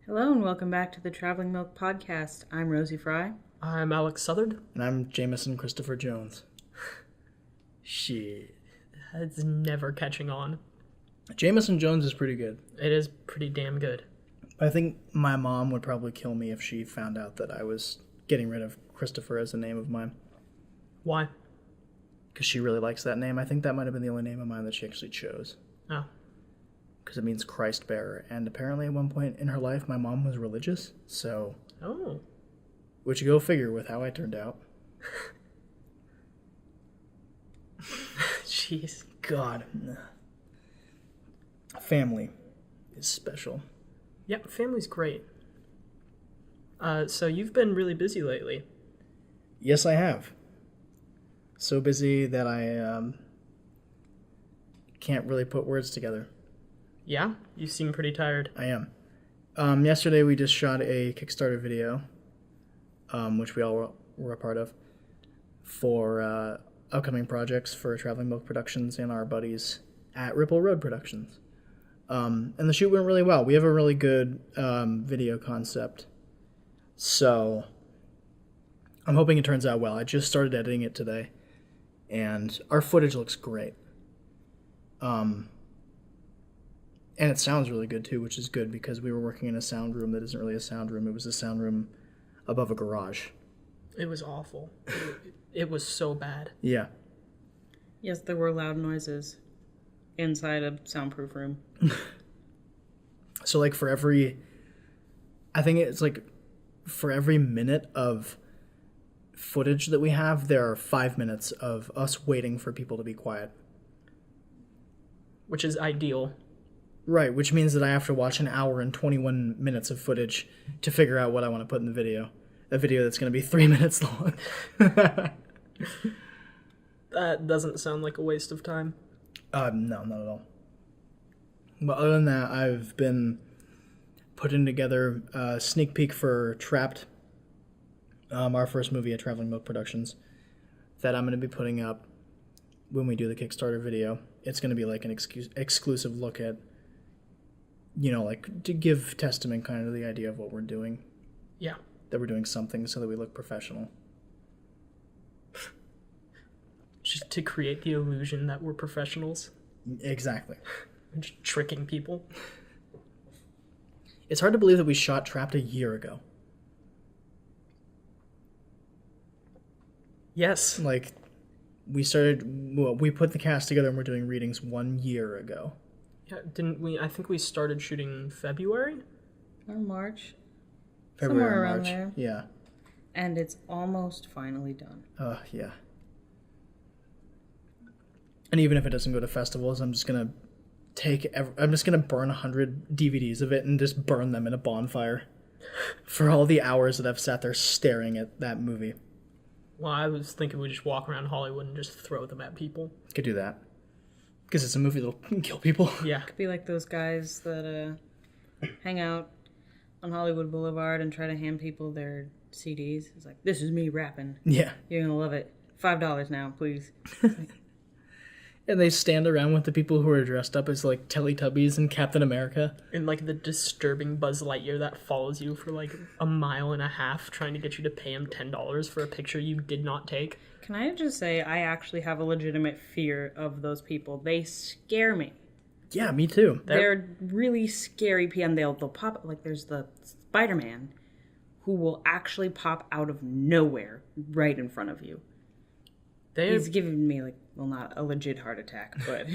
Hello and welcome back to the Traveling Milk Podcast. I'm Rosie Fry. I'm Alex Southard. And I'm Jameson Christopher Jones. Shit. It's never catching on. Jameson Jones is pretty good. It is pretty damn good. I think my mom would probably kill me if she found out that I was getting rid of Christopher as a name of mine. Why? Because she really likes that name. I think that might have been the only name of mine that she actually chose. Oh. Because it means Christ bearer. And apparently at one point in her life, my mom was religious. So, Oh. which you go figure with how I turned out. Jeez. God. Family is special. Yeah, family's great. So you've been really busy lately. Yes, I have. So busy that I can't really put words together. Yeah? You seem pretty tired. I am. Yesterday we just shot a Kickstarter video, which we all were a part of, for upcoming projects for Traveling Milk Productions and our buddies at Ripple Road Productions. And the shoot went really well. We have a really good video concept. So I'm hoping it turns out well. I just started editing it today, and our footage looks great. And it sounds really good, too, which is good because we were working in a sound room that isn't really a sound room. It was a sound room above a garage. It was awful. It was so bad. Yeah. Yes, there were loud noises inside a soundproof room. So, like, for every minute of footage that we have, there are 5 minutes of us waiting for people to be quiet. Which is ideal. Right, which means that I have to watch an hour and 21 minutes of footage to figure out what I want to put in the video. A video that's going to be 3 minutes long. That doesn't sound like a waste of time. No, not at all. But other than that, I've been putting together a sneak peek for Trapped, our first movie at Traveling Milk Productions, that I'm going to be putting up when we do the Kickstarter video. It's going to be like an exclusive look at, like to give testament kind of to the idea of what we're doing. Yeah. That we're doing something so that we look professional. Just to create the illusion that we're professionals. Exactly. We're just tricking people. It's hard to believe that we shot Trapped a year ago. Yes. Like, we put the cast together and we're doing readings 1 year ago. Yeah, didn't we? I think we started shooting in February? Or March. February Somewhere or around March. there. Yeah. And it's almost finally done. Yeah. And even if it doesn't go to festivals, I'm just gonna burn 100 DVDs of it and just burn them in a bonfire for all the hours that I've sat there staring at that movie. Well, I was thinking we just walk around Hollywood and just throw them at people. Could do that. Because it's a movie that'll kill people. Yeah. Could be like those guys that hang out on Hollywood Boulevard and try to hand people their CDs. It's like, this is me rapping. Yeah. You're going to love it. $5 now, please. And they stand around with the people who are dressed up as, like, Teletubbies and Captain America. And, like, the disturbing Buzz Lightyear that follows you for, like, a mile and a half trying to get you to pay him $10 for a picture you did not take. Can I just say, I actually have a legitimate fear of those people. They scare me. Yeah, me too. They're really scary people. And they'll pop, like, there's the Spider-Man who will actually pop out of nowhere right in front of you. He's giving me, like, well, not a legit heart attack, but...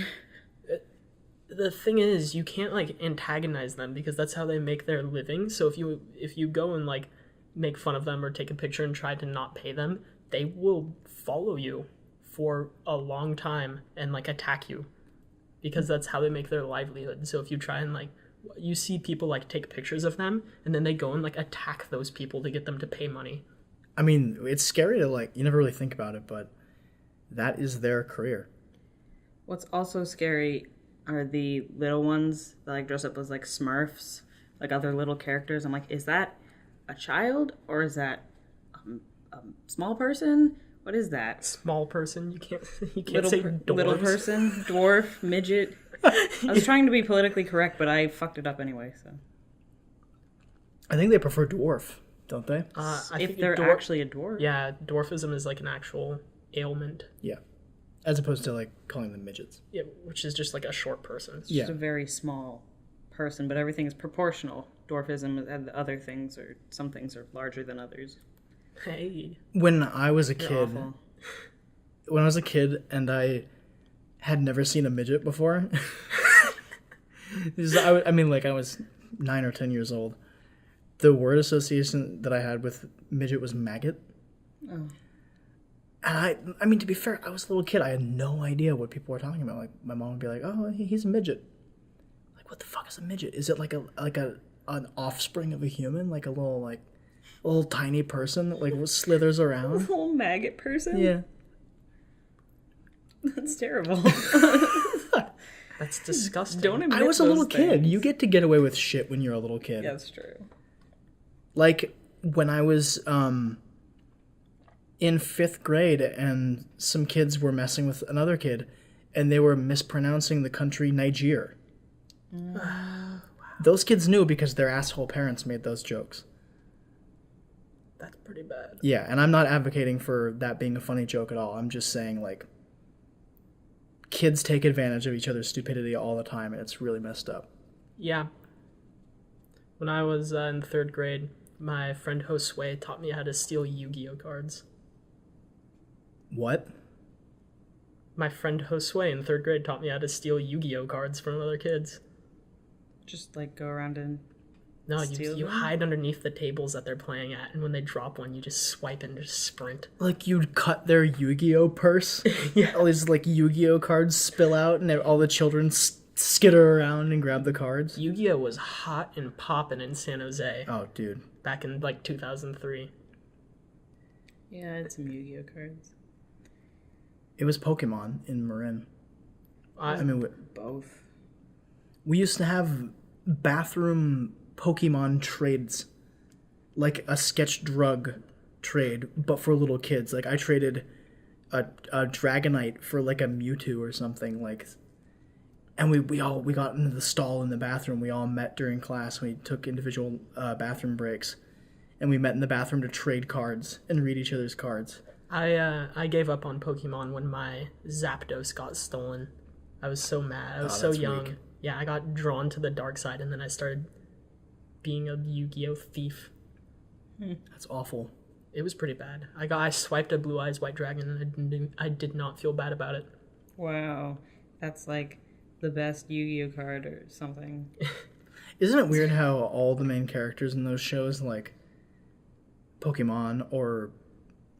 The thing is, you can't, like, antagonize them because that's how they make their living. So if you go and, like, make fun of them or take a picture and try to not pay them, they will follow you for a long time and, like, attack you because that's how they make their livelihood. So if you try and, like, you see people, like, take pictures of them and then they go and, like, attack those people to get them to pay money. I mean, it's scary to, like, you never really think about it, but that is their career. What's also scary are the little ones that, like, dress up as, like, Smurfs, like other little characters. I'm like, is that a child or is that a small person? What is that? Small person? You can't Little say dwarves. Little person, dwarf, midget. I was trying to be politically correct, but I fucked it up anyway, so. I think they prefer dwarf, don't they? I If think they're actually a dwarf. yeah, dwarfism is like an actual ailment. Yeah. As opposed to, like, calling them midgets. Yeah, which is just like a short person. It's just a very small person, but everything is proportional. Dwarfism and other things, or some things are larger than others. Hey. When I was a They're kid, awful. when I was a kid and I had never seen a midget before, I mean, like, I was 9 or 10 years old. The word association that I had with midget was maggot. Oh. And I mean, to be fair, I was a little kid. I had no idea what people were talking about. Like, my mom would be like, "Oh, he's a midget." Like, what the fuck is a midget? Is it like an offspring of a human? Like a little tiny person that like slithers A around? little maggot person? Yeah. That's terrible. That's disgusting. Don't admit I was a little those kid. things. You get to get away with shit when you're a little kid. Yeah, that's true. Like when I was in 5th grade and some kids were messing with another kid and they were mispronouncing the country Niger. Those kids knew because their asshole parents made those jokes. That's pretty bad. Yeah, and I'm not advocating for that being a funny joke at all. I'm just saying, like, kids take advantage of each other's stupidity all the time, and it's really messed up. Yeah. When I was in 3rd grade, my friend Josue taught me how to steal Yu-Gi-Oh cards. What? My friend Josue in 3rd grade taught me how to steal Yu-Gi-Oh cards from other kids. Just like go around and No, steal you them? hide underneath the tables that they're playing at, and when they drop one, you just swipe and just sprint. Like, you'd cut their Yu-Gi-Oh purse? Yeah. All these, like, Yu-Gi-Oh cards spill out, and all the children skitter around and grab the cards? Yu-Gi-Oh was hot and poppin' in San Jose Oh, dude. back in, like, 2003. Yeah, I had some Yu-Gi-Oh cards. It was Pokemon in Marin. I mean, Both. we used to have bathroom Pokemon trades. Like a sketch drug trade, but for little kids. Like, I traded a Dragonite for, like, a Mewtwo or something, like... And we got into the stall in the bathroom. We all met during class. We took individual bathroom breaks. And we met in the bathroom to trade cards and read each other's cards. I gave up on Pokemon when my Zapdos got stolen. I was so mad. I was so that's young. weak. Yeah, I got drawn to the dark side, and then I started being a Yu-Gi-Oh thief. That's awful. It was pretty bad. I swiped a Blue Eyes White Dragon, and I did not feel bad about it. Wow. That's like the best Yu-Gi-Oh card or something. Isn't it weird how all the main characters in those shows, like Pokemon, or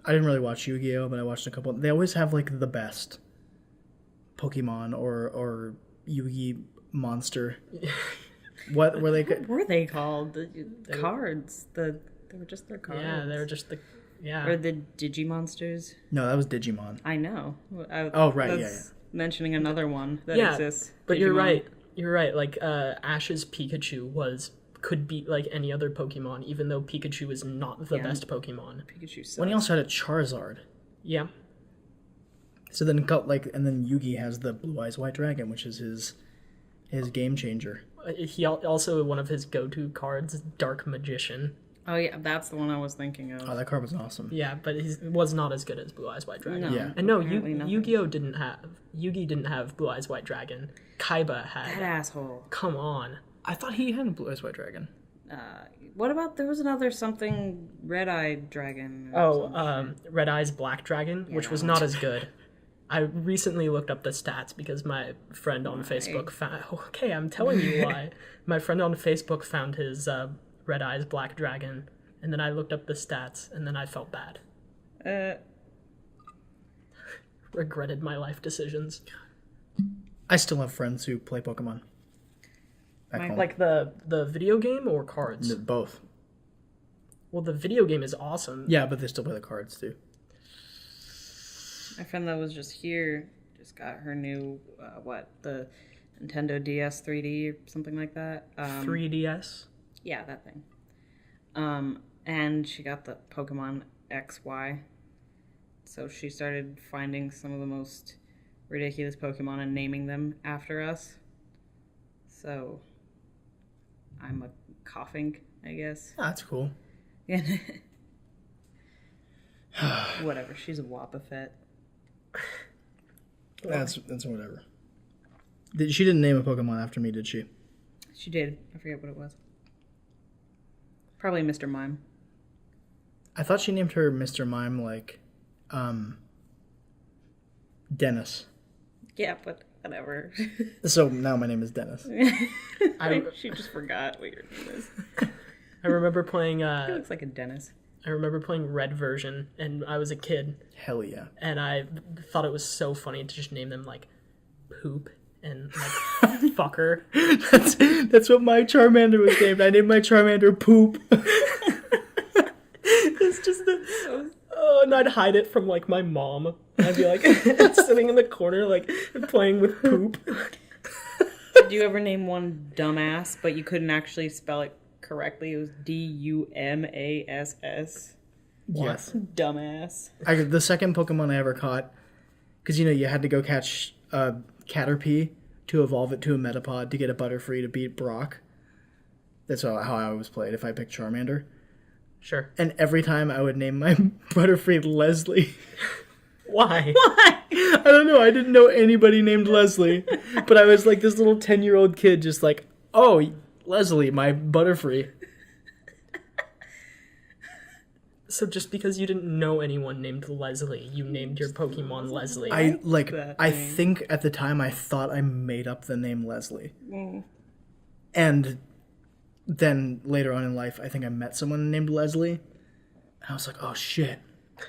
I didn't really watch Yu-Gi-Oh, but I watched a couple. They always have like the best Pokemon or Yu-Gi monster. What were they? What were they called? The cards. They were just their cards. Yeah, they were just the... Yeah. Or the Digimonsters. No, that was Digimon. I know. Oh, right, yeah. Mentioning another one that Yeah, exists. But you're Digimon. right. You're right. Like, Ash's Pikachu could beat, like, any other Pokemon, even though Pikachu is not the best Pokemon. Pikachu sucks. When he also had a Charizard. Yeah. So then and then Yugi has the Blue Eyes White Dragon, which is his game changer. He also, one of his go-to cards, Dark Magician. Oh yeah, that's the one I was thinking of. Oh, that card was awesome. Yeah, but he was not as good as Blue Eyes White Dragon. No, Yeah. And no, apparently nothing. Yu-Gi-Oh didn't have Blue Eyes White Dragon. Kaiba had. That asshole. Come on. I thought he had a Blue Eyes White Dragon. What about there was another something red-eyed dragon? or some shit. Red Eyes Black Dragon, which was not as good. I recently looked up the stats because my friend on Facebook found... Okay, I'm telling you why. My friend on Facebook found his Red Eyes Black Dragon, and then I looked up the stats, and then I felt bad. Regretted my life decisions. I still have friends who play Pokemon. Back home. Like the video game or cards? Both. Well, the video game is awesome. Yeah, but they still play the cards too. My friend that was just here just got her new the Nintendo DS 3D or something like that. 3DS? Yeah, that thing. And she got the Pokemon XY. So she started finding some of the most ridiculous Pokemon and naming them after us. So I'm a coughing I guess. Oh, that's cool. Whatever. She's a Wobbuffet. That's whatever. She didn't name a Pokemon after me, did she? She did. I forget what it was. Probably Mr. Mime. I thought she named her Mr. Mime like, Dennis. Yeah, but whatever. So now my name is Dennis. She just forgot what your name is. I remember playing. He looks like a Dennis. I remember playing Red version, and I was a kid, Hell yeah. and I thought it was so funny to just name them like Poop and like Fucker. That's what my Charmander was named. I named my Charmander Poop. It's just and I'd hide it from like my mom. I'd be like sitting in the corner like playing with Poop. Did you ever name one Dumbass, but you couldn't actually spell it correctly? It was Dumass. Yes. Dumbass. The second Pokemon I ever caught, because you had to go catch Caterpie to evolve it to a Metapod to get a Butterfree to beat Brock. That's how I always played if I picked Charmander. Sure. And every time I would name my Butterfree Leslie. Why? I don't know. I didn't know anybody named Leslie. But I was like this little 10-year-old kid just like, oh, Leslie, my Butterfree. So just because you didn't know anyone named Leslie, you named your Pokemon Leslie. I think at the time I thought I made up the name Leslie. And then later on in life, I think I met someone named Leslie. And I was like, oh shit.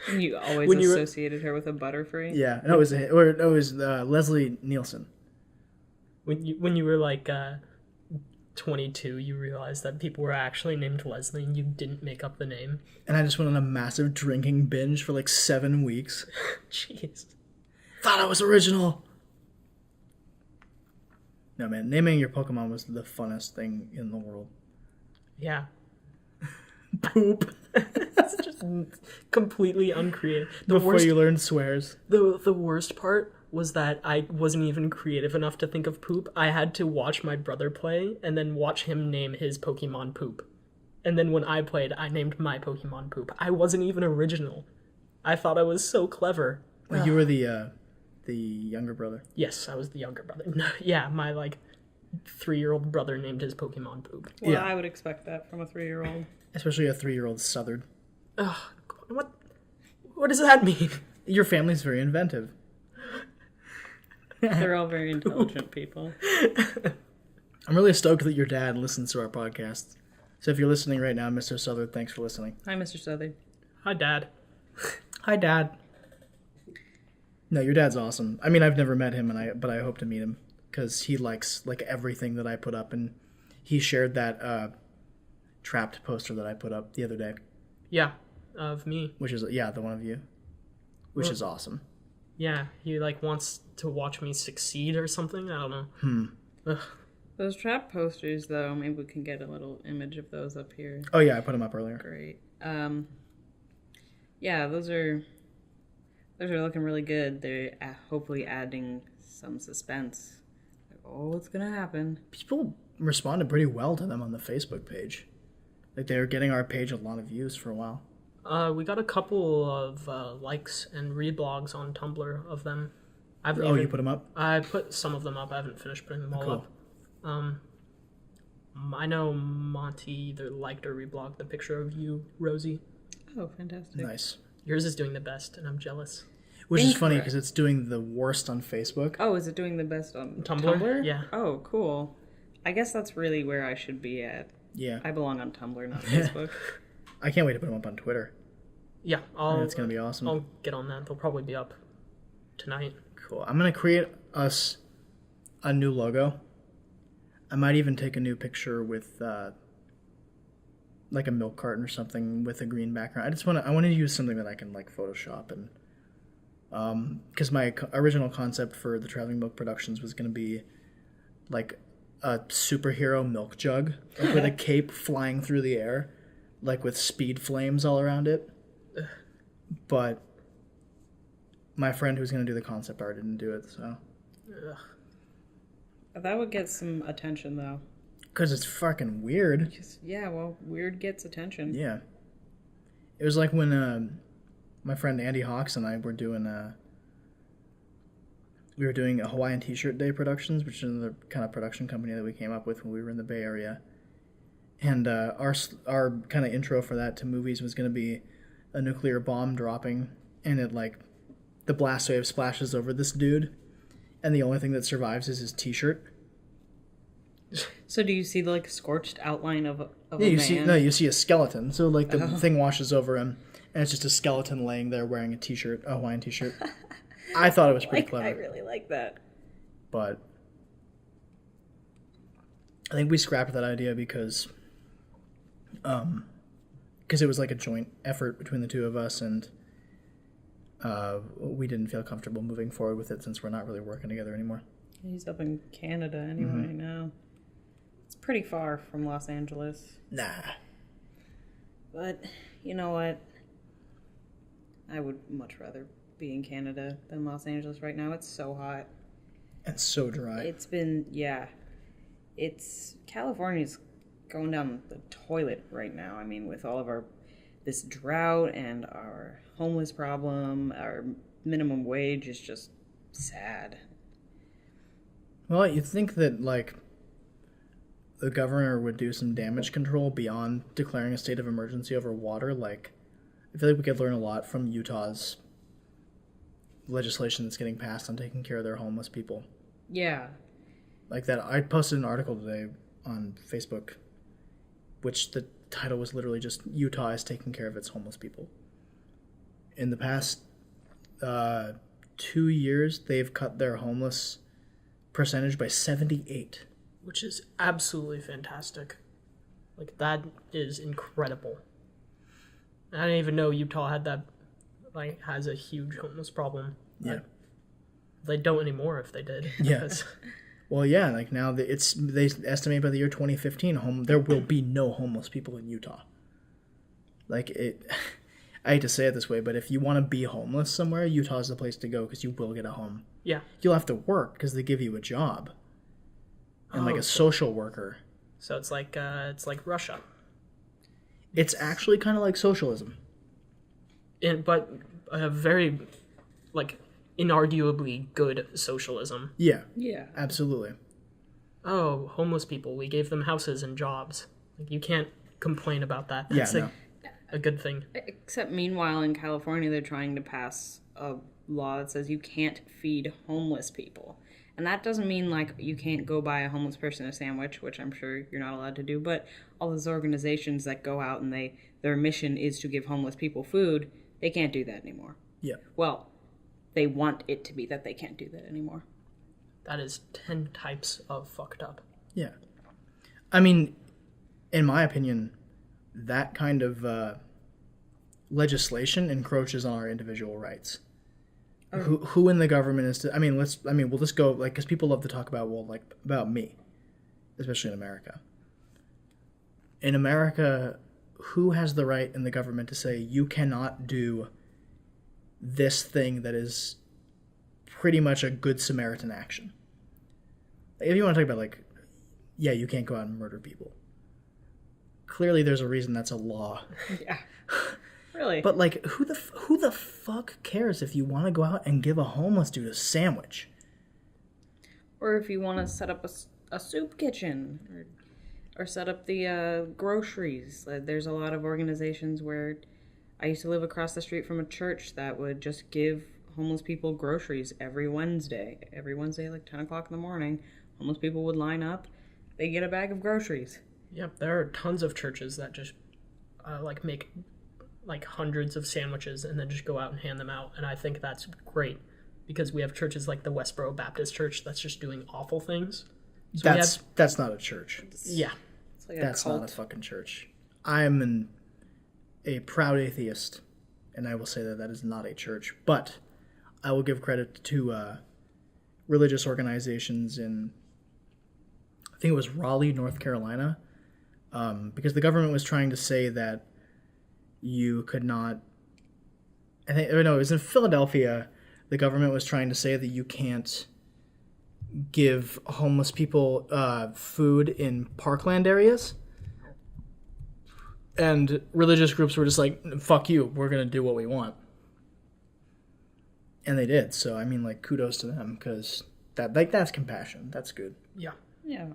And you always associated her with a Butterfree? Yeah, and it was Leslie Nielsen. When you were like 22, you realized that people were actually named Leslie and you didn't make up the name. And I just went on a massive drinking binge for like 7 weeks. Jeez. Thought I was original. No, man, naming your Pokemon was the funnest thing in the world. Yeah. Poop. It's just completely uncreative. Before you learn swears. The worst part was that I wasn't even creative enough to think of Poop. I had to watch my brother play and then watch him name his Pokemon Poop. And then when I played, I named my Pokemon Poop. I wasn't even original. I thought I was so clever. Well, you were the younger brother. Yes, I was the younger brother. Yeah, my 3-year-old brother named his Pokemon Poop. Well, Yeah. I would expect that from a 3-year-old. Especially a 3-year-old Southern. Ugh, what does that mean? Your family's very inventive. They're all very intelligent people. I'm really stoked that your dad listens to our podcast. So if you're listening right now, Mr. Southern, thanks for listening. Hi, Mr. Southern. Hi, Dad. Hi, Dad. No, your dad's awesome. I mean, I've never met him, but I hope to meet him because he likes everything that I put up, and he shared that Trapped poster that I put up the other day. Yeah, of me. Which is the one of you, which is awesome. Yeah, he wants to watch me succeed or something. I don't know. Ugh. Those trap posters, though, maybe we can get a little image of those up here. Oh yeah, I put them up earlier. Great. Yeah, those are looking really good. They're hopefully adding some suspense. Oh, what's gonna happen? People responded pretty well to them on the Facebook page. They were getting our page a lot of views for a while. We got a couple of likes and reblogs on Tumblr of them. You put them up? I put some of them up. I haven't finished putting them all up. I know Monty either liked or reblogged the picture of you, Rosie. Oh, fantastic. Nice. Yours is doing the best, and I'm jealous. Which is funny because it's doing the worst on Facebook. Oh, is it doing the best on Tumblr? Yeah. Oh, cool. I guess that's really where I should be at. Yeah. I belong on Tumblr, not Facebook. I can't wait to put them up on Twitter. Yeah, It's going to be awesome. I'll get on that. They'll probably be up tonight. Cool. I'm going to create us a new logo. I might even take a new picture with a milk carton or something with a green background. I want to use something that I can Photoshop and because my original concept for the Traveling Milk Productions was going to be a superhero milk jug with a cape flying through the air, with speed flames all around it. But my friend who's going to do the concept art didn't do it, so. That would get some attention, though. Because it's fucking weird. Yeah, well, weird gets attention. Yeah. It was like when my friend Andy Hawks and I were doing a Hawaiian T-shirt Day productions, which is another kind of production company that we came up with when we were in the Bay Area. And our kind of intro for that to movies was going to be a nuclear bomb dropping, and it like the blast wave splashes over this dude, and the only thing that survives is his T-shirt. So do you see the like scorched outline of a Yeah, man? you see a skeleton. So like the thing washes over him, and it's just a skeleton laying there wearing a Hawaiian T-shirt. I thought it was pretty clever. I really like that. But I think we scrapped that idea because it was like a joint effort between the two of us, and we didn't feel comfortable moving forward with it since we're not really working together anymore. He's up in Canada anyway now. It's pretty far from Los Angeles. Nah. But you know what? I would much rather be in Canada than Los Angeles right now. It's so hot. And so dry. It's been, yeah. California's going down the toilet right now. I mean, with all of this drought and our homeless problem, our minimum wage is just sad. Well, you'd think that, like, the governor would do some damage control beyond declaring a state of emergency over water. Like, I feel like we could learn a lot from Utah's legislation that's getting passed on taking care of their homeless people. Yeah. Like that, I posted an article today on Facebook, which the title was literally just Utah is taking care of its homeless people. In the past 2 years, they've cut their homeless percentage by 78. Which is absolutely fantastic. Like, that is incredible. I didn't even know Utah had that, like, has a huge homeless problem. Yeah. They don't anymore if they did. Yeah. Well, yeah, like now they estimate by the year 2015 there will be no homeless people in Utah. Like I hate to say it this way, but if you want to be homeless somewhere, Utah's the place to go because you will get a home. Yeah. You'll have to work because they give you a job. And like a social worker. So it's like Russia. It's actually kind of like socialism. But a very, like, inarguably good socialism. Yeah. Yeah. Absolutely. Oh, homeless people, we gave them houses and jobs. Like, you can't complain about that. That's a good thing. Except meanwhile in California they're trying to pass a law that says you can't feed homeless people. And that doesn't mean like you can't go buy a homeless person a sandwich, which I'm sure you're not allowed to do, but all those organizations that go out and their mission is to give homeless people food, they can't do that anymore. Yeah. Well, they want it to be that they can't do that anymore. That is 10 types of fucked up. Yeah. I mean, in my opinion, that kind of legislation encroaches on our individual rights. Who in the government is to? We'll just go like because people love to talk about about me, especially in America. In America, who has the right in the government to say you cannot do this thing that is pretty much a good Samaritan action? If you want to talk about you can't go out and murder people. Clearly, there's a reason that's a law. Yeah. Really? But who the fuck cares if you want to go out and give a homeless dude a sandwich? Or if you want to set up a soup kitchen or set up the groceries. There's a lot of organizations where I used to live across the street from a church that would just give homeless people groceries every Wednesday. Every Wednesday, like 10 o'clock in the morning, homeless people would line up. They get a bag of groceries. Yep, there are tons of churches that just make hundreds of sandwiches and then just go out and hand them out. And I think that's great because we have churches like the Westboro Baptist Church that's just doing awful things. So that's not a church. Yeah. It's like that's not a fucking church. I am a proud atheist, and I will say that is not a church. But I will give credit to religious organizations in, I think it was Raleigh, North Carolina, because the government was trying to say that you could not. It was in Philadelphia. The government was trying to say that you can't give homeless people food in parkland areas. And religious groups were just like, fuck you, we're going to do what we want. And they did. So, I mean, like, kudos to them, because that's compassion. That's good. Yeah. Yeah.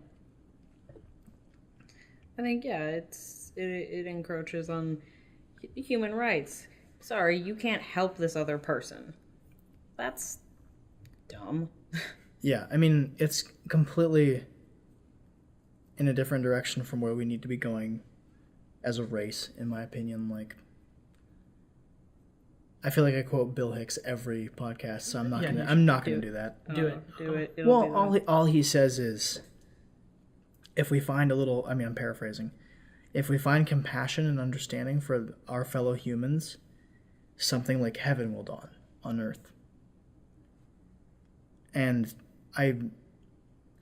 I think, it encroaches on human rights. Sorry, you can't help this other person. That's dumb. Yeah, I mean, it's completely in a different direction from where we need to be going as a race, in my opinion. Like, I feel like I quote Bill Hicks every podcast, so I'm not gonna do that. Do it. Do it. Well, all he says is, if we find I'm paraphrasing, if we find compassion and understanding for our fellow humans, something like heaven will dawn on earth. And I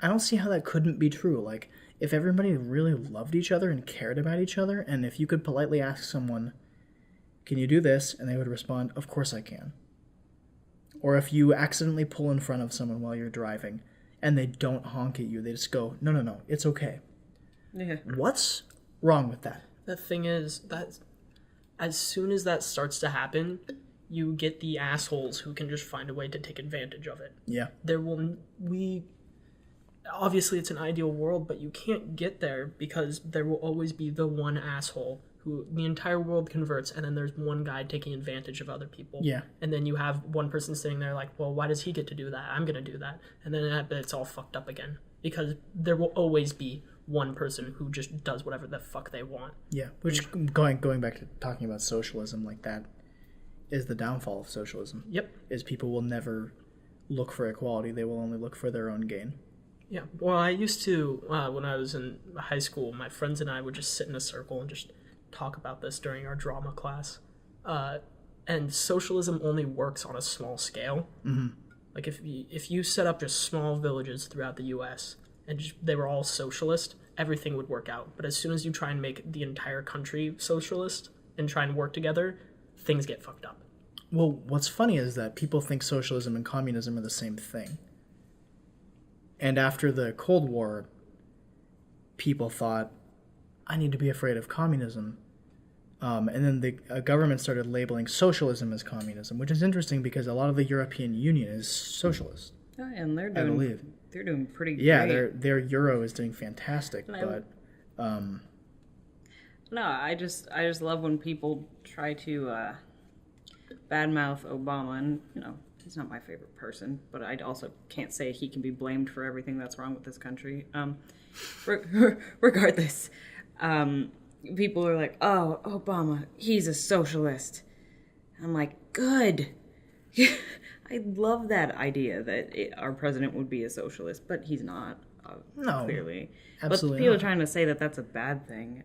don't see how that couldn't be true. Like, if everybody really loved each other and cared about each other, and if you could politely ask someone, can you do this? And they would respond, of course I can. Or if you accidentally pull in front of someone while you're driving and they don't honk at you, they just go, no, it's okay. Yeah. What's wrong with that? The thing is that as soon as that starts to happen, you get the assholes who can just find a way to take advantage of it. Yeah. Obviously it's an ideal world, but you can't get there because there will always be the one asshole who the entire world converts, and then there's one guy taking advantage of other people. Yeah. And then you have one person sitting there like, well, why does he get to do that? I'm going to do that. And then it's all fucked up again because there will always be one person who just does whatever the fuck they want. Yeah, which, going back to talking about socialism, like, that is the downfall of socialism. Yep. Is people will never look for equality. They will only look for their own gain. Yeah. Well, I used to, when I was in high school, my friends and I would just sit in a circle and just talk about this during our drama class. And socialism only works on a small scale. Mm-hmm. Like, if you set up just small villages throughout the U.S., and they were all socialist, everything would work out. But as soon as you try and make the entire country socialist and try and work together, things get fucked up. Well, what's funny is that people think socialism and communism are the same thing. And after the Cold War, people thought, I need to be afraid of communism. And then the government started labeling socialism as communism, which is interesting because a lot of the European Union is socialist. Oh, and they're I believe. They're doing pretty great. Yeah, their euro is doing fantastic, but no, I just love when people try to badmouth Obama, and he's not my favorite person, but I also can't say he can be blamed for everything that's wrong with this country. Regardless, people are like, "Oh, Obama, he's a socialist." I'm like, good. I love that idea that our president would be a socialist, but he's not. No, clearly. Absolutely but people not. are trying to say that that's a bad thing.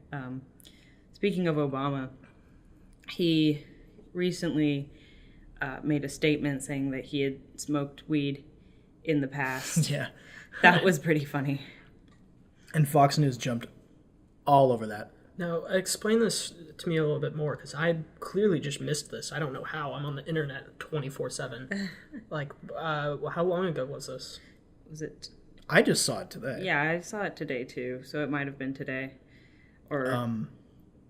Speaking of Obama, he recently made a statement saying that he had smoked weed in the past. Yeah. That was pretty funny. And Fox News jumped all over that. Now, explain this to me a little bit more, because I clearly just missed this. I don't know how. I'm on the internet 24/7. Like, how long ago was this? Was it? I just saw it today. Yeah, I saw it today too, so it might have been today. Or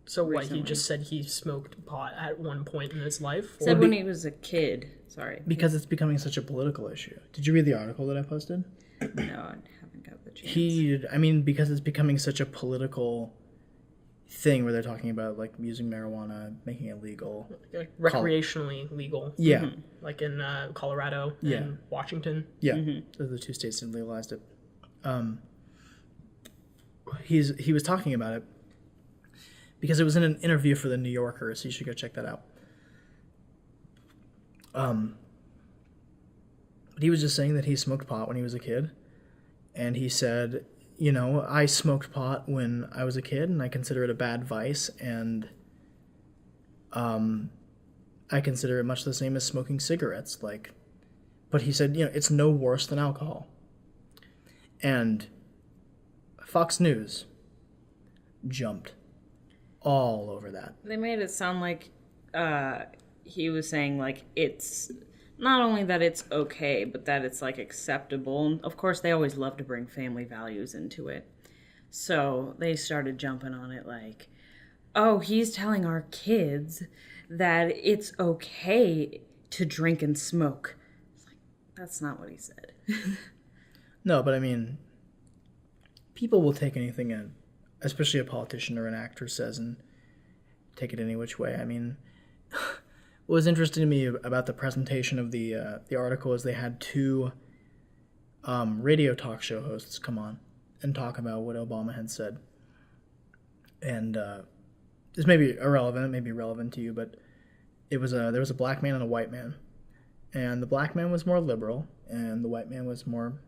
So what, recently. he just said he smoked pot at one point in his life? said when he was a kid. Sorry. Because it's becoming such a political issue. Did you read the article that I posted? No, I haven't got the chance. Because it's becoming such a political thing where they're talking about, like, using marijuana, making it legal. Like, recreationally legal. Yeah. Mm-hmm. Like in Colorado and Washington. Yeah. Those are the two states that legalized it. He was talking about it because it was in an interview for the New Yorker, so you should go check that out. But he was just saying that he smoked pot when he was a kid, and he said, I smoked pot when I was a kid, and I consider it a bad vice, and I consider it much the same as smoking cigarettes. But he said, it's no worse than alcohol. And Fox News jumped all over that. They made it sound like he was saying, like, it's not only that it's okay, but that it's like acceptable. And of course, they always love to bring family values into it. So they started jumping on it like, oh, he's telling our kids that it's okay to drink and smoke. It's like, that's not what he said. No, but I mean, people will take anything in, especially a politician or an actor says, and take it any which way. I mean, what was interesting to me about the presentation of the article is they had two radio talk show hosts come on and talk about what Obama had said. And this may be irrelevant, it may be relevant to you, but there was a black man and a white man. And the black man was more liberal, and the white man was more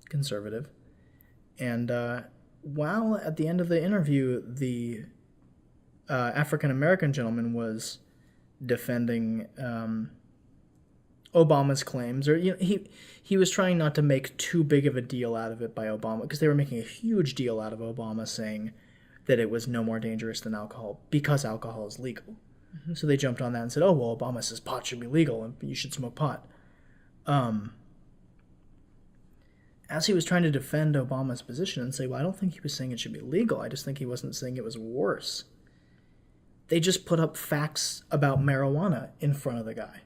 conservative. And while at the end of the interview, the African-American gentleman was defending Obama's claims, or he was trying not to make too big of a deal out of it by Obama, because they were making a huge deal out of Obama saying that it was no more dangerous than alcohol because alcohol is legal. Mm-hmm. So they jumped on that and said, oh, well, Obama says pot should be legal and you should smoke pot. As he was trying to defend Obama's position and say, well, I don't think he was saying it should be legal, I just think he wasn't saying it was worse, they just put up facts about marijuana in front of the guy.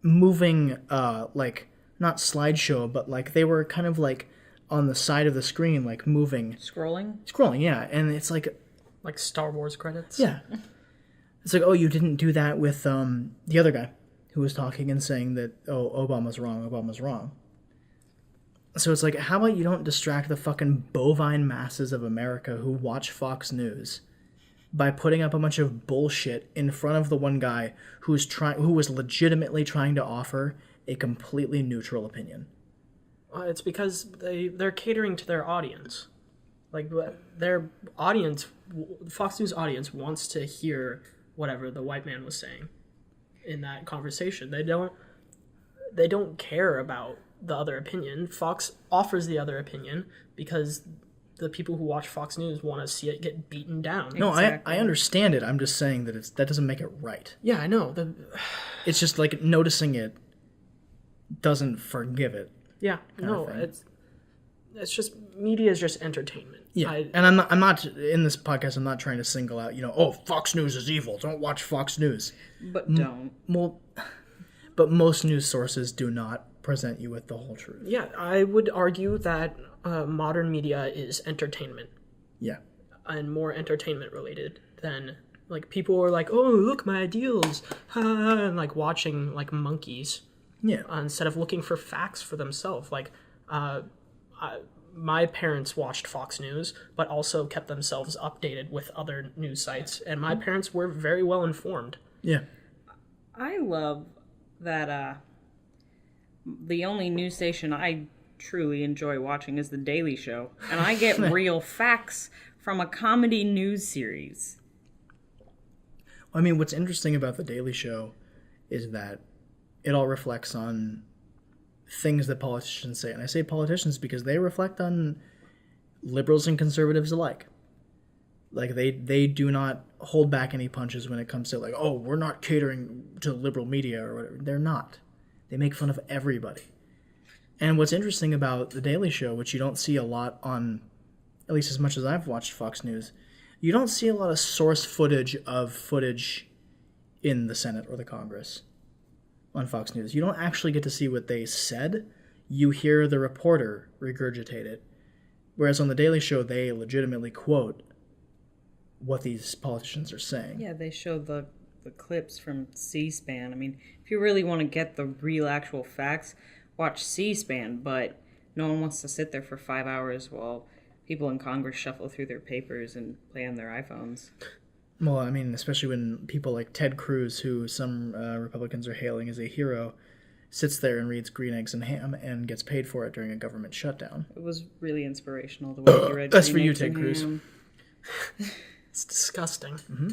Moving, like, not slideshow, but like they were kind of like on the side of the screen, like moving. Scrolling, yeah. And it's like Star Wars credits? Yeah. It's like, oh, you didn't do that with the other guy who was talking and saying that, oh, Obama's wrong. So it's like, how about you don't distract the fucking bovine masses of America who watch Fox News by putting up a bunch of bullshit in front of the one guy who was legitimately trying to offer a completely neutral opinion. It's because they're catering to their audience. Like, their audience, Fox News audience, wants to hear whatever the white man was saying in that conversation. They don't care about the other opinion. Fox offers the other opinion because the people who watch Fox News want to see it get beaten down. No, exactly. I understand it. I'm just saying that that doesn't make it right. Yeah, I know. It's just like noticing it doesn't forgive it. Yeah, no, it's just media is just entertainment. Yeah, and I'm not in this podcast. I'm not trying to single out. Oh, Fox News is evil. Don't watch Fox News. But don't. But most news sources do not present you with the whole truth. Yeah, I would argue that modern media is entertainment. Yeah. And more entertainment related than, like, people are like, oh, look, my ideals, and like watching like monkeys. Yeah. Instead of looking for facts for themselves. Like, my parents watched Fox News, but also kept themselves updated with other news sites, and my parents were very well informed. Yeah. I love that the only news station I truly enjoy watching is The Daily Show, and I get real facts from a comedy news series. I mean, what's interesting about The Daily Show is that it all reflects on things that politicians say. And I say politicians because they reflect on liberals and conservatives alike. Like, they do not hold back any punches when it comes to, like, oh, we're not catering to liberal media or whatever. They're not. They make fun of everybody. And what's interesting about The Daily Show, which you don't see a lot on, at least as much as I've watched Fox News, you don't see a lot of source footage in the Senate or the Congress on Fox News. You don't actually get to see what they said. You hear the reporter regurgitate it. Whereas on The Daily Show, they legitimately quote what these politicians are saying. Yeah, they show the clips from C-SPAN. I mean, if you really want to get the real actual facts, watch C-SPAN, but no one wants to sit there for 5 hours while people in Congress shuffle through their papers and play on their iPhones. Well, I mean, especially when people like Ted Cruz, who some Republicans are hailing as a hero, sits there and reads Green Eggs and Ham and gets paid for it during a government shutdown. It was really inspirational the way he read That's Green for you, Eggs Ted and Cruz. Ham. It's disgusting. Mm-hmm.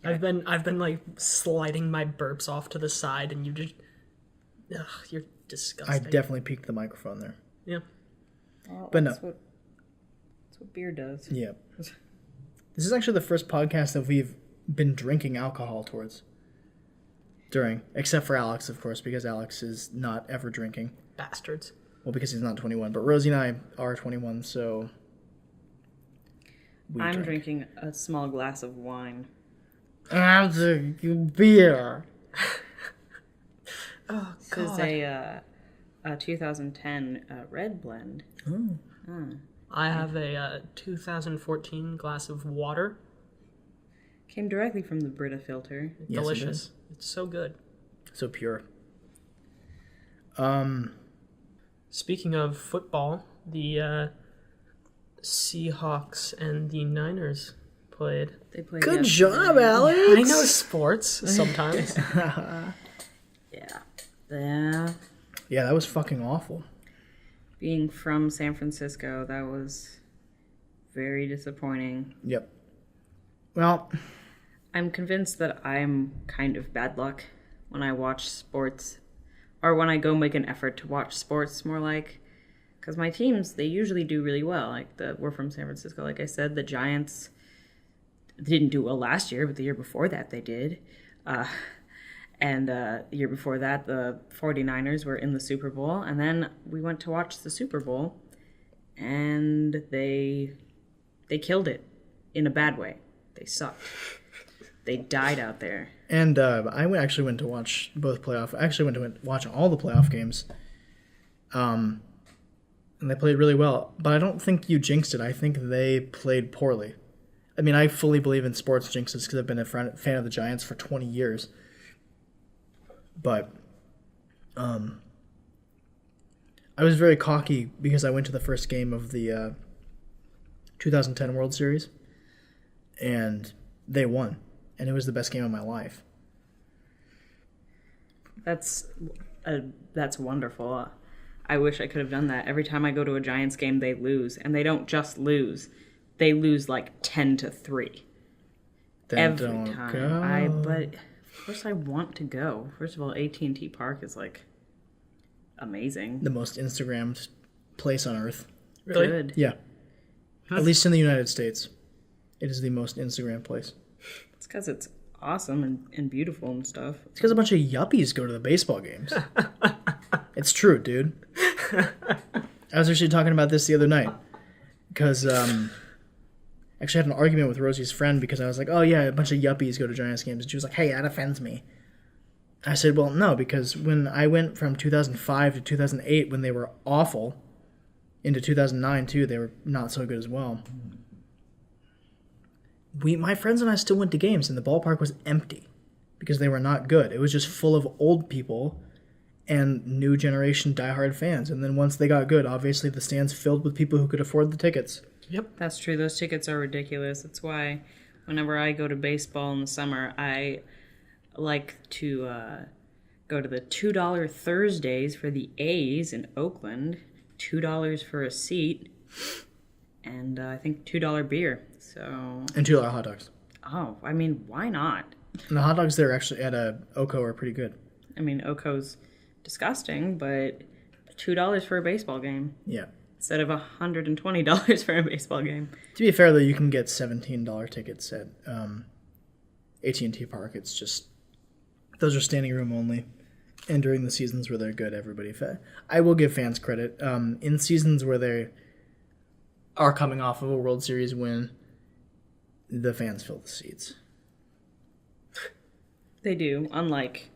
Yeah. I've been like sliding my burps off to the side, and you just, you're disgusting. I definitely peaked the microphone there. Yeah. Well, but that's what beer does. Yeah. This is actually the first podcast that we've been drinking alcohol towards. during, except for Alex, of course, because Alex is not ever drinking. Bastards. Well, because he's not 21, but Rosie and I are 21, so I'm drinking a small glass of wine. I'm drinking beer. Oh, This is a 2010 red blend. Oh. I have a 2014 glass of water. Came directly from the Brita filter. Yes, Delicious. It's so good. So pure. Speaking of football, the Seahawks and the Niners played. They played Good yesterday. job, Alex. I know sports sometimes. Yeah. Yeah, that was fucking awful. Being from San Francisco, that was very disappointing. Yep. Well, I'm convinced that I'm kind of bad luck when I watch sports, or when I go make an effort to watch sports, more like, because my teams, they usually do really well. Like, we're from San Francisco, like I said, the Giants didn't do well last year, but the year before that they did. And the year before that, the 49ers were in the Super Bowl, and then we went to watch the Super Bowl, and they killed it in a bad way. They sucked. They died out there. and I actually went to watch both playoff. I actually went to watch all the playoff games. And they played really well, but I don't think you jinxed it. I think they played poorly. I mean, I fully believe in sports jinxes because I've been a fan of the Giants for 20 years. But I was very cocky because I went to the first game of the 2010 World Series, and they won, and it was the best game of my life. That's wonderful. I wish I could have done that. Every time I go to a Giants game, they lose, and they don't just lose; they lose like 10-3 Then every don't time. go. But of course, I want to go. First of all, AT&T Park is like amazing. The most Instagrammed place on earth. Really? Good. Yeah. At least in the United States. It is the most Instagram place. It's because it's awesome and beautiful and stuff. It's because a bunch of yuppies go to the baseball games. It's true, dude. I was actually talking about this the other night. Because, actually had an argument with Rosie's friend because I was like, oh yeah, a bunch of yuppies go to Giants games. And she was like, hey, that offends me. I said, well, no, because when I went from 2005 to 2008, when they were awful, into 2009 too, they were not so good as well. My friends and I still went to games, and the ballpark was empty because they were not good. It was just full of old people and new generation diehard fans. And then once they got good, obviously the stands filled with people who could afford the tickets. Yep. That's true. Those tickets are ridiculous. That's why whenever I go to baseball in the summer, I like to go to the $2 Thursdays for the A's in Oakland. $2 for a seat, and I think $2 beer. So And $2 hot dogs. Oh, I mean, why not? And the hot dogs there actually at Oco are pretty good. I mean, Oco's disgusting, but $2 for a baseball game Yeah. instead of $120 for a baseball game. To be fair, though, you can get $17 tickets at AT&T Park. It's just, those are standing room only. And during the seasons where they're good, I will give fans credit. In seasons where they are coming off of a World Series win, the fans fill the seats. They do, unlike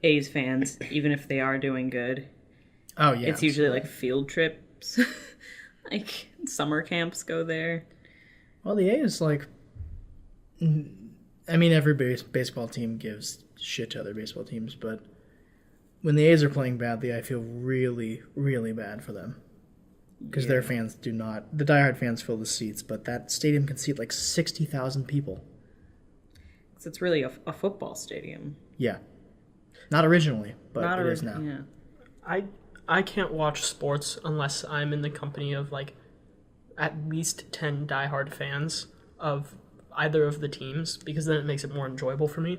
A's fans, even if they are doing good. Oh, yeah. It's usually like field trips. Like summer camps go there. Well, the A's, like, I mean, every baseball team gives shit to other baseball teams, but when the A's are playing badly, I feel really, really bad for them. Because their fans do not, the diehard fans fill the seats, but that stadium can seat like 60,000 people. So it's really a football stadium. Yeah. Not originally, but Not it is now. Yeah. I can't watch sports unless I'm in the company of like at least 10 diehard fans of either of the teams, because then it makes it more enjoyable for me.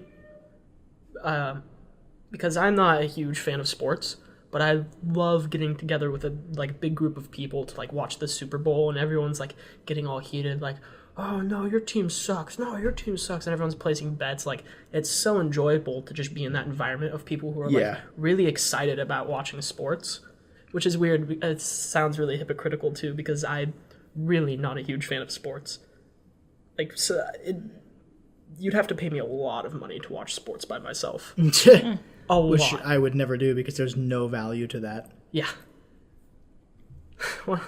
Because I'm not a huge fan of sports, but I love getting together with a big group of people to like watch the Super Bowl, and everyone's like getting all heated, like, oh no, your team sucks. No, your team sucks, and everyone's placing bets. Like, it's so enjoyable to just be in that environment of people who are like really excited about watching sports, which is weird. It sounds really hypocritical too, because I'm really not a huge fan of sports. Like, so you'd have to pay me a lot of money to watch sports by myself. A Which lot. I would never do because there's no value to that. Yeah. Well,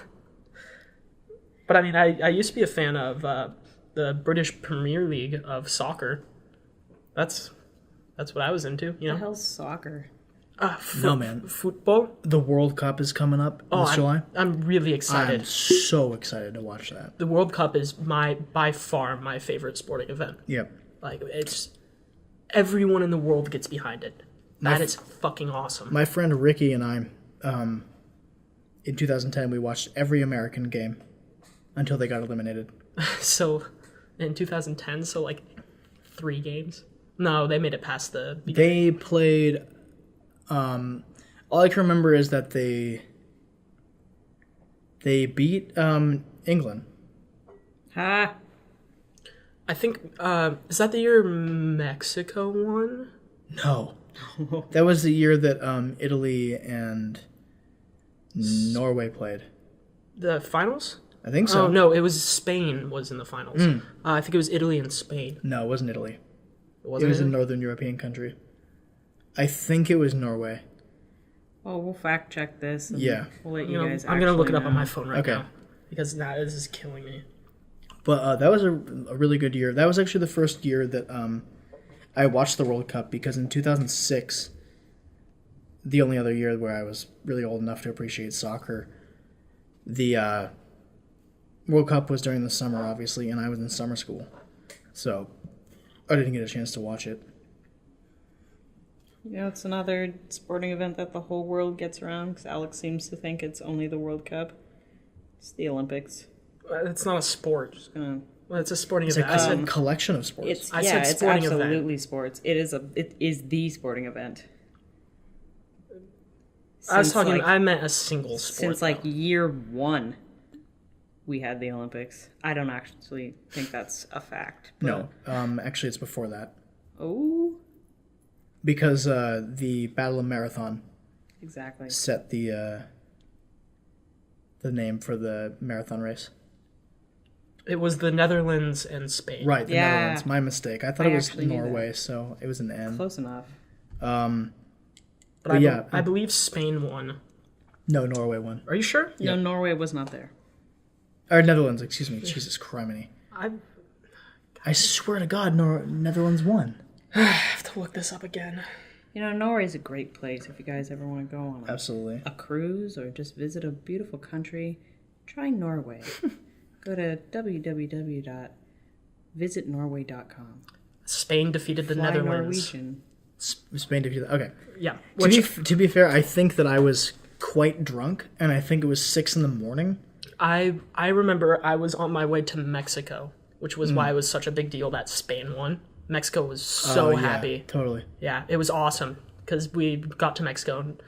but I mean, I used to be a fan of the British Premier League of soccer. That's what I was into, you The know. hell's soccer? No, man. Football. The World Cup is coming up this July. I'm really excited. I'm so excited to watch that. The World Cup is by far my favorite sporting event. Yep. Like, it's everyone in the world gets behind it. That is fucking awesome. My friend Ricky and I, in 2010, we watched every American game until they got eliminated. So, in 2010, so like 3 games. No, they made it past the. They played. All I can remember is that they beat England. Ha! I think is that the year Mexico won? No, that was the year that Italy and Norway played. The finals? I think so. Oh no, it was Spain was in the finals. I think it was Italy and Spain. No, it wasn't Italy. It Wasn't was a Northern European country. I think it was Norway. Well, we'll fact check this. And Yeah. We'll let You know, guys. I'm gonna look it actually up on know. my phone right Okay. now because now this is killing me. But that was a really good year. That was actually the first year that I watched the World Cup because in 2006, the only other year where I was really old enough to appreciate soccer, the World Cup was during the summer, obviously, and I was in summer school. So I didn't get a chance to watch it. You know, it's another sporting event that the whole world gets around because Alex seems to think it's only the World Cup. It's the Olympics. It's not a sport. Just gonna. Well, it's a sporting It's event. I said a collection of sports. It's I said it's sporting event. absolutely sports. It is the sporting event. I was Since, talking. like, I meant a single sport. since like though. year 1, we had the Olympics. I don't actually think that's a fact. No, actually, it's before that Oh, because the Battle of Marathon exactly. set the name for the marathon race. It was the Netherlands and Spain. Right, the Yeah. Netherlands. My mistake. I thought I it was actually knew Norway, so it was an N. Close enough. But yeah. I believe Spain won. No, Norway won. Are you sure? No, Norway was not there. Or Netherlands, excuse me. Jesus criminy. I I swear to God, Netherlands won. have to look this up again. You know, Norway's a great place if you guys ever want to go on Absolutely. a cruise or just visit a beautiful country. Try Norway. Go to www.visitnorway.com. Spain defeated the Fly Netherlands. Norwegian. Spain defeated. Okay. Yeah. To be fair, I think that I was quite drunk, and I think it was 6 a.m. I remember I was on my way to Mexico, which was why it was such a big deal that Spain won. Mexico was so Oh, yeah, happy. Totally. Yeah, it was awesome because we got to Mexico and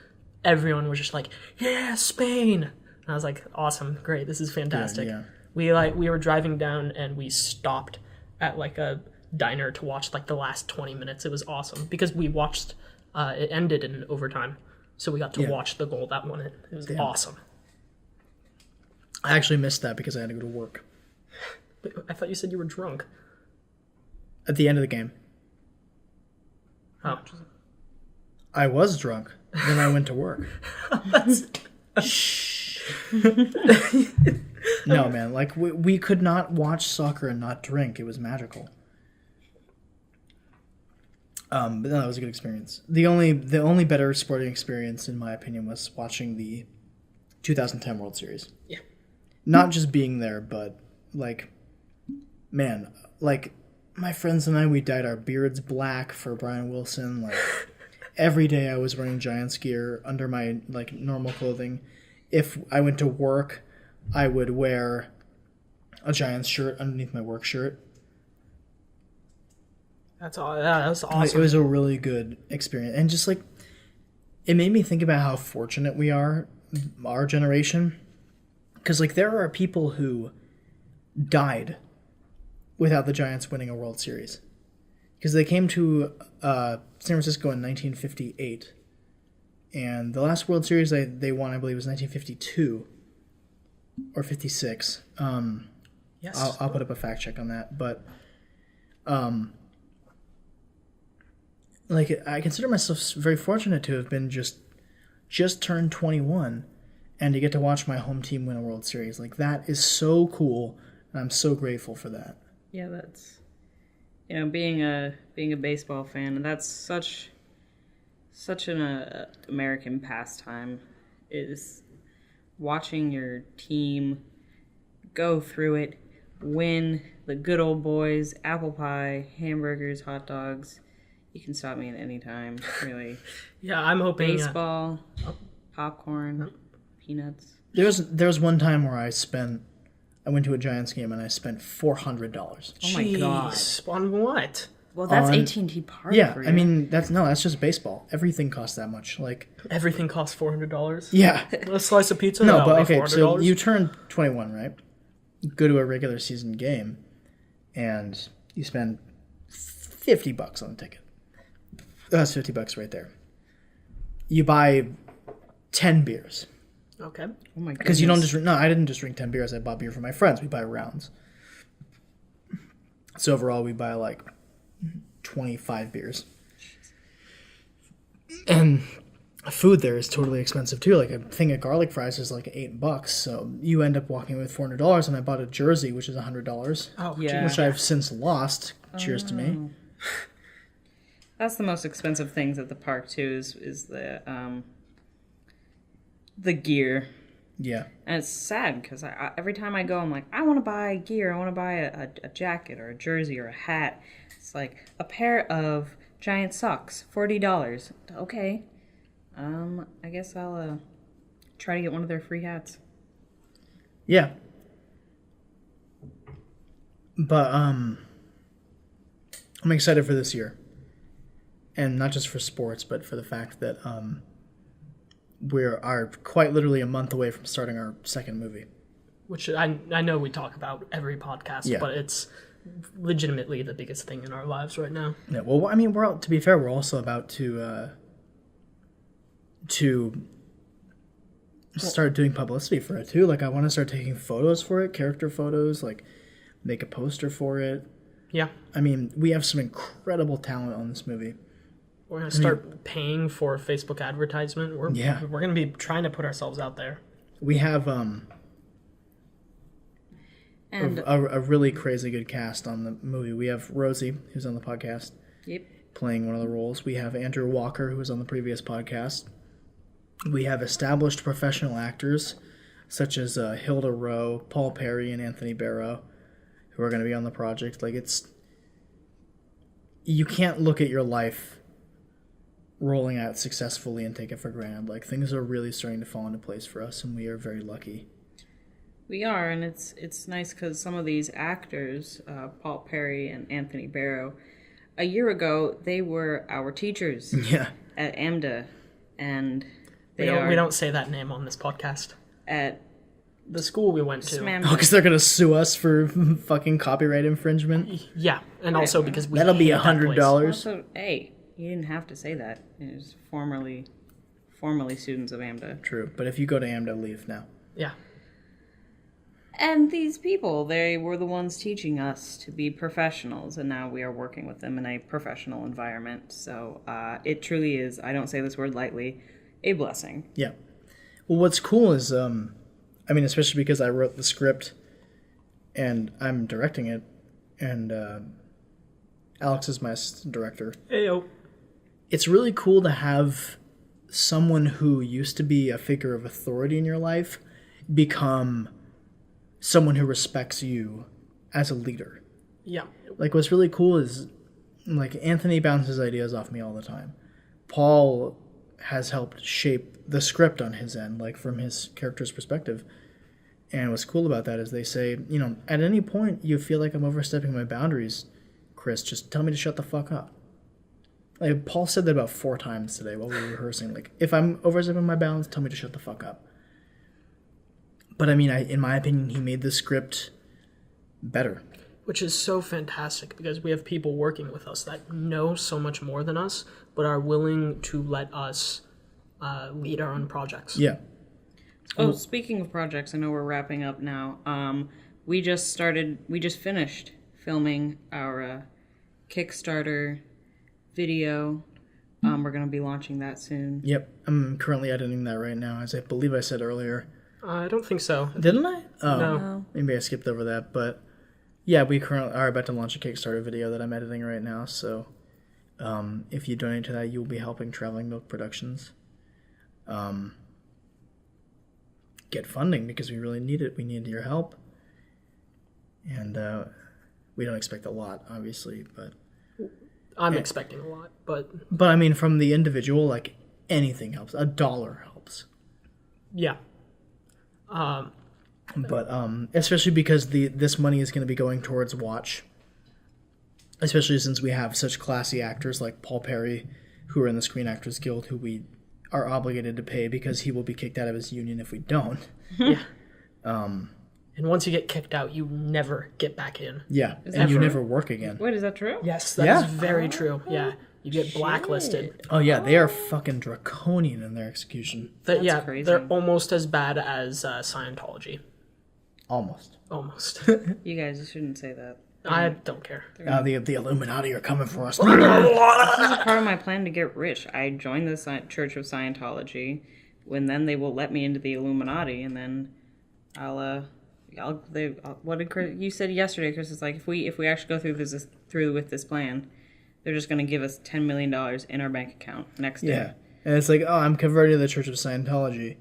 everyone was just like, "Yeah, Spain!" And I was like, "Awesome, great, this is fantastic." yeah. We were driving down and we stopped at like a diner to watch like the last 20 minutes. It was awesome because we watched. It ended in overtime, so we got to watch the goal that won it. It was awesome. I actually missed that because I had to go to work But I thought you said you were drunk. at the end of the game. Oh, I was drunk. Then I went to work. No, man. Like, we could not watch soccer and not drink. It was magical. But no, that was a good experience. The only better sporting experience, in my opinion, was watching the 2010 World Series. Yeah. Not just being there, but, like, man, like, my friends and I, we dyed our beards black for Brian Wilson. Like, every day I was wearing Giants gear under my, like, normal clothing. If I went to work, I would wear a Giants shirt underneath my work shirt. that's all. Yeah, that's Like, awesome. it was a really good experience. And just, like, it made me think about how fortunate we are, our generation. Because, like, there are people who died without the Giants winning a World Series. Because they came to San Francisco in 1958. And the last World Series they won, I believe, was 1952 or 56. Yes. I'll put up a fact check on that. But, I consider myself very fortunate to have been just turned 21 and to get to watch my home team win a World Series. Like, that is so cool, and I'm so grateful for that. Yeah, that's, being a baseball fan, that's such an American pastime, is watching your team go through it, win the good old boys, apple pie, hamburgers, hot dogs. You can stop me at any time, really. Yeah, I'm hoping... Baseball, popcorn, peanuts. There was one time where I went to a Giants game and I spent $400. Oh my god! On what? Well, that's AT&T Park. Yeah, for you. I mean that's just baseball. Everything costs that much. Like Everything costs $400. yeah, A slice of pizza. no, but that'll be okay. So $400? you turn 21, right? Go to a regular season game, and you spend $50 on a ticket. That's $50 right there. You buy 10 beers. Okay. oh my god! Because you don't just I didn't just drink 10 beers. I bought beer for my friends. We buy rounds. So overall, we buy like 25 beers. And food there is totally expensive too. Like a thing of garlic fries is like $8. So you end up walking with $400. And I bought a jersey, which is $100, Oh, Yeah. which I've since lost. Cheers to me. That's the most expensive things at the park too. Is the gear. Yeah. And it's sad because every time I go, I'm like, I want to buy gear. I want to buy a jacket or a jersey or a hat. It's like a pair of giant socks, $40. Okay. I guess I'll try to get one of their free hats. Yeah. But I'm excited for this year. And not just for sports, but for the fact that we are quite literally a month away from starting our second movie. Which I know we talk about every podcast, Yeah. but it's legitimately the biggest thing in our lives right now. Yeah, well, I mean, to be fair, we're also about to start doing publicity for it too. Like, I want to start taking photos for it, character photos, like make a poster for it. Yeah. I mean, we have some incredible talent on this movie. We're going to start paying for Facebook advertisement. We're going to be trying to put ourselves out there. We have And a really crazy good cast on the movie. We have Rosie, who's on the podcast, yep. playing one of the roles. We have Andrew Walker, who was on the previous podcast. We have established professional actors, such as Hilda Rowe, Paul Perry, and Anthony Barrow, who are going to be on the project. Like, you can't look at your life rolling out successfully and take it for granted. Like, things are really starting to fall into place for us, and we are very lucky. We are, and it's nice because some of these actors, Paul Perry and Anthony Barrow, a year ago they were our teachers Yeah. at AMDA, and We don't say that name on this podcast. at The school we went to. SMAMDA. Oh, because they're going to sue us for fucking copyright infringement? Yeah, and also because we That'll be hate that place. $100. Also, hey, you didn't have to say that. It was formerly students of AMDA. True, but if you go to AMDA, leave now. Yeah. And these people, they were the ones teaching us to be professionals, and now we are working with them in a professional environment. So it truly is, I don't say this word lightly, a blessing. Yeah. Well, what's cool is, especially because I wrote the script and I'm directing it, and Alex is my assistant director. Heyo. It's really cool to have someone who used to be a figure of authority in your life become someone who respects you as a leader. Yeah. Like, what's really cool is, like, Anthony bounces ideas off me all the time. Paul has helped shape the script on his end, like, from his character's perspective. And what's cool about that is they say, at any point you feel like I'm overstepping my boundaries, Chris, just tell me to shut the fuck up. Like, Paul said that about 4 times today while we were rehearsing. Like, if I'm overstepping my bounds, tell me to shut the fuck up. But, in my opinion, he made the script better. Which is so fantastic because we have people working with us that know so much more than us, but are willing to let us lead our own projects. Yeah. Oh, speaking of projects, I know we're wrapping up now. We just finished filming our Kickstarter video. We're going to be launching that soon. Yep. I'm currently editing that right now, as I believe I said earlier. I don't think so. Didn't I? Oh, No. Maybe I skipped over that, but yeah, we currently are about to launch a Kickstarter video that I'm editing right now, so if you donate to that, you'll be helping Traveling Milk Productions get funding, because we really need it. We need your help. And we don't expect a lot, obviously, but... I'm expecting a lot, but... But, I mean, from the individual, like, anything helps. $1 helps. Yeah. But especially because this money is going to be going towards Watch, especially since we have such classy actors like Paul Perry, who are in the Screen Actors Guild, who we are obligated to pay because he will be kicked out of his union if we don't. Yeah. And once you get kicked out, you never get back in. Yeah, and you never work again. Wait, is that true? Yes, that is very true. Yeah, you get blacklisted. Oh yeah, they are fucking draconian in their execution. That's crazy. They're almost as bad as Scientology. Almost. Almost. You guys shouldn't say that. I don't care. The Illuminati are coming for us. This is a part of my plan to get rich. I joined the Church of Scientology, when then they will let me into the Illuminati, and then what did Chris, you said yesterday? Chris is like, if we actually go through with this plan, they're just going to give us $10 million in our bank account next day. Yeah, and it's like, oh, I'm converted to the Church of Scientology.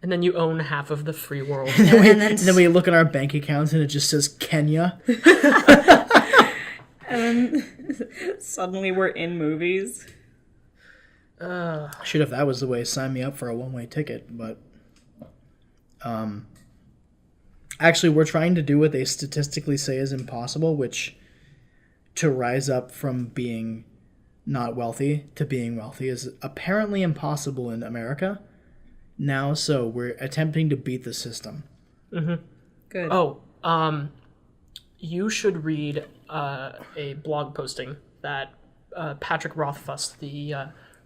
And then you own half of the free world. And then we look at our bank accounts and it just says Kenya. And then suddenly we're in movies. Shit, if that was the way, sign me up for a one-way ticket. But actually, we're trying to do what they statistically say is impossible, which to rise up from being not wealthy to being wealthy is apparently impossible in America now. So we're attempting to beat the system. Mm-hmm. Good. Oh, you should read a blog posting that Patrick Rothfuss, the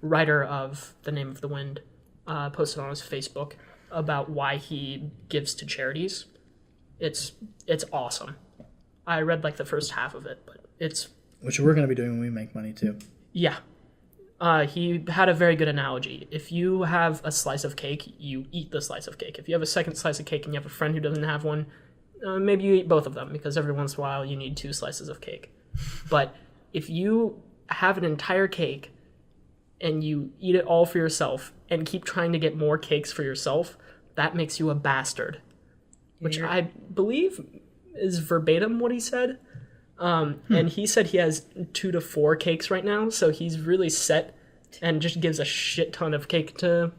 writer of The Name of the Wind, posted on his Facebook about why he gives to charities. It's awesome. I read like the first half of it, but it's... Which we're going to be doing when we make money too. Yeah. He had a very good analogy. If you have a slice of cake, you eat the slice of cake. If you have a second slice of cake and you have a friend who doesn't have one, maybe you eat both of them, because every once in a while you need 2 slices of cake. But if you have an entire cake and you eat it all for yourself and keep trying to get more cakes for yourself, that makes you a bastard. Which I believe is verbatim what he said. And he said he has 2 to 4 cakes right now, so he's really set and just gives a shit ton of cake to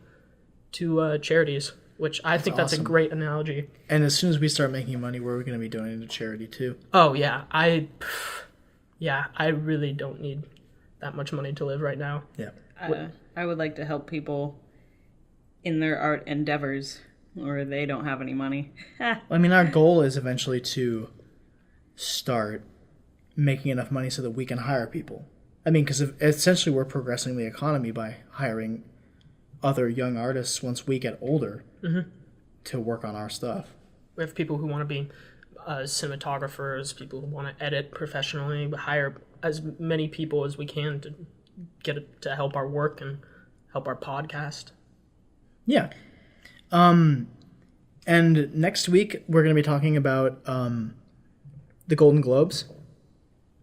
charities, which I think that's awesome. A great analogy. And as soon as we start making money, we're going to be donating to charity too. Oh yeah, I really don't need that much money to live right now. Yeah, I would like to help people in their art endeavors, or they don't have any money. I mean, our goal is eventually to start making enough money so that we can hire people. I mean, because essentially we're progressing the economy by hiring other young artists once we get older to work on our stuff. We have people who want to be cinematographers, people who want to edit professionally, hire as many people as we can to get it, to help our work and help our podcast. Yeah. And next week we're going to be talking about the Golden Globes.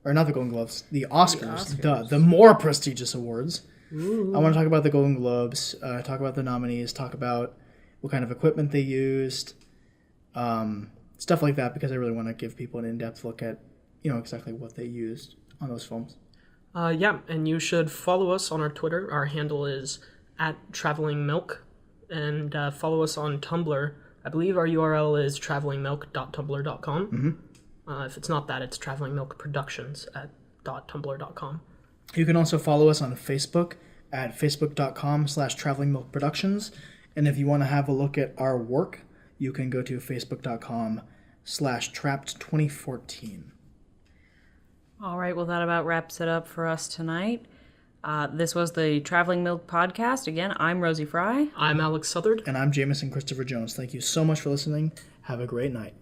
Or not the Golden Globes, the Oscars. The more prestigious awards. Ooh. I want to talk about the Golden Globes, talk about the nominees, talk about what kind of equipment they used, stuff like that, because I really want to give people an in-depth look at, exactly what they used on those films. Yeah, and you should follow us on our Twitter. Our handle is @travelingmilk, and follow us on Tumblr. I believe our URL is travelingmilk.tumblr.com. Mm-hmm. If it's not that, it's travelingmilkproductions.tumblr.com. You can also follow us on Facebook at facebook.com/travelingmilkproductions. And if you want to have a look at our work, you can go to facebook.com/trapped2014. All right, well, that about wraps it up for us tonight. This was the Traveling Milk Podcast. Again, I'm Rosie Fry. I'm Alex Southard. And I'm Jameson Christopher Jones. Thank you so much for listening. Have a great night.